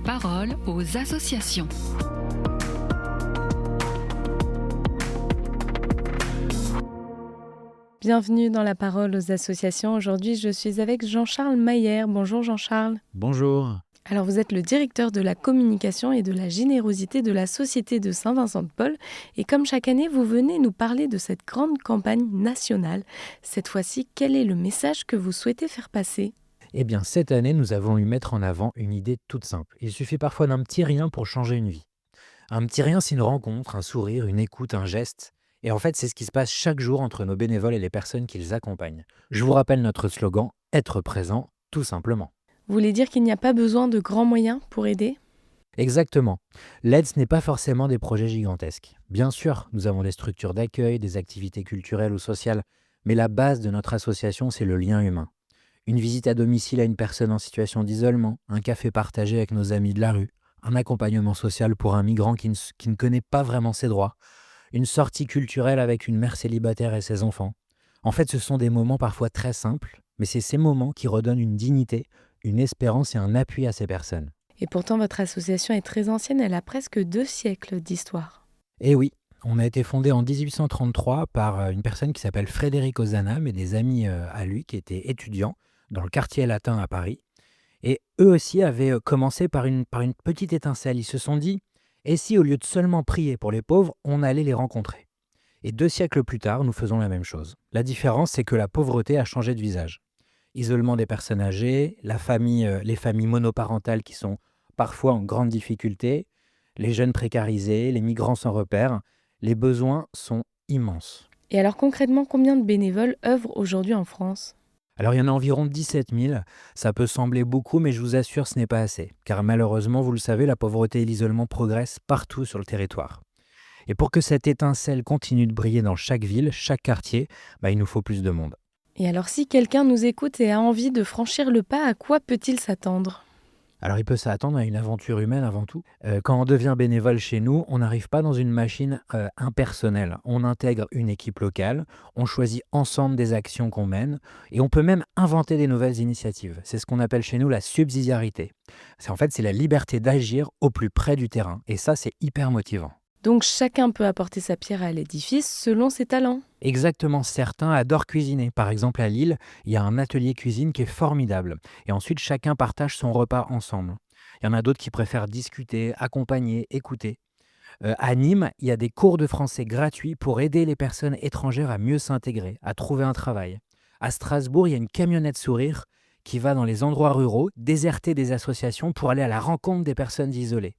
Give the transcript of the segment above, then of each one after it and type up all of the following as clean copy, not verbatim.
parole aux associations. Bienvenue dans la parole aux associations. Aujourd'hui, je suis avec Jean-Charles Mayer. Bonjour Jean-Charles. Bonjour. Alors, vous êtes le directeur de la communication et de la générosité de la Société de Saint-Vincent-de-Paul. Et comme chaque année, vous venez nous parler de cette grande campagne nationale. Cette fois-ci, quel est le message que vous souhaitez faire passer ? Eh bien, cette année, nous avons eu mettre en avant une idée toute simple. Il suffit parfois d'un petit rien pour changer une vie. Un petit rien, c'est une rencontre, un sourire, une écoute, un geste. Et en fait, c'est ce qui se passe chaque jour entre nos bénévoles et les personnes qui les accompagnent. Je vous rappelle notre slogan, être présent, tout simplement. Vous voulez dire qu'il n'y a pas besoin de grands moyens pour aider ? Exactement. L'aide, ce n'est pas forcément des projets gigantesques. Bien sûr, nous avons des structures d'accueil, des activités culturelles ou sociales, mais la base de notre association, c'est le lien humain. Une visite à domicile à une personne en situation d'isolement, un café partagé avec nos amis de la rue, un accompagnement social pour un migrant qui ne connaît pas vraiment ses droits, une sortie culturelle avec une mère célibataire et ses enfants. En fait, ce sont des moments parfois très simples, mais c'est ces moments qui redonnent une dignité, une espérance et un appui à ces personnes. Et pourtant, votre association est très ancienne, elle a presque 2 siècles d'histoire. Et oui, on a été fondé en 1833 par une personne qui s'appelle Frédéric Ozanam et des amis à lui qui étaient étudiants dans le quartier latin à Paris. Et eux aussi avaient commencé par une petite étincelle. Ils se sont dit, et si au lieu de seulement prier pour les pauvres, on allait les rencontrer ? Et 2 siècles plus tard, nous faisons la même chose. La différence, c'est que la pauvreté a changé de visage. Isolement des personnes âgées, les familles monoparentales qui sont parfois en grande difficulté, les jeunes précarisés, les migrants sans repère, les besoins sont immenses. Et alors concrètement, combien de bénévoles œuvrent aujourd'hui en France ? Alors il y en a environ 17 000, ça peut sembler beaucoup, mais je vous assure ce n'est pas assez. Car malheureusement, vous le savez, la pauvreté et l'isolement progressent partout sur le territoire. Et pour que cette étincelle continue de briller dans chaque ville, chaque quartier, il nous faut plus de monde. Et alors si quelqu'un nous écoute et a envie de franchir le pas, à quoi peut-il s'attendre ? Alors il peut s'attendre à une aventure humaine avant tout. Quand on devient bénévole chez nous, on n'arrive pas dans une machine impersonnelle. On intègre une équipe locale, on choisit ensemble des actions qu'on mène et on peut même inventer des nouvelles initiatives. C'est ce qu'on appelle chez nous la subsidiarité. C'est la liberté d'agir au plus près du terrain et ça c'est hyper motivant. Donc chacun peut apporter sa pierre à l'édifice selon ses talents. Exactement, certains adorent cuisiner. Par exemple, à Lille, il y a un atelier cuisine qui est formidable. Et ensuite, chacun partage son repas ensemble. Il y en a d'autres qui préfèrent discuter, accompagner, écouter. À Nîmes, il y a des cours de français gratuits pour aider les personnes étrangères à mieux s'intégrer, à trouver un travail. À Strasbourg, il y a une camionnette sourire qui va dans les endroits ruraux, déserter des associations pour aller à la rencontre des personnes isolées.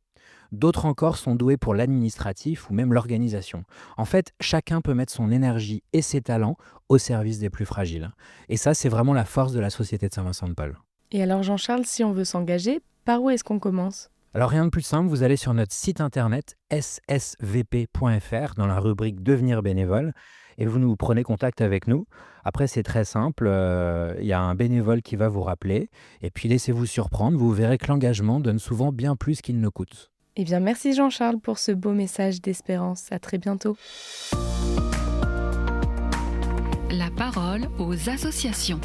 D'autres encore sont doués pour l'administratif ou même l'organisation. En fait, chacun peut mettre son énergie et ses talents au service des plus fragiles. Et ça, c'est vraiment la force de la Société de Saint-Vincent-de-Paul. Et alors Jean-Charles, si on veut s'engager, par où est-ce qu'on commence ? Alors rien de plus simple, vous allez sur notre site internet ssvp.fr dans la rubrique Devenir bénévole et vous nous prenez contact avec nous. Après, c'est très simple, y a un bénévole qui va vous rappeler et puis laissez-vous surprendre, vous verrez que l'engagement donne souvent bien plus qu'il ne coûte. Eh bien, merci Jean-Charles pour ce beau message d'espérance. À très bientôt. La parole aux associations.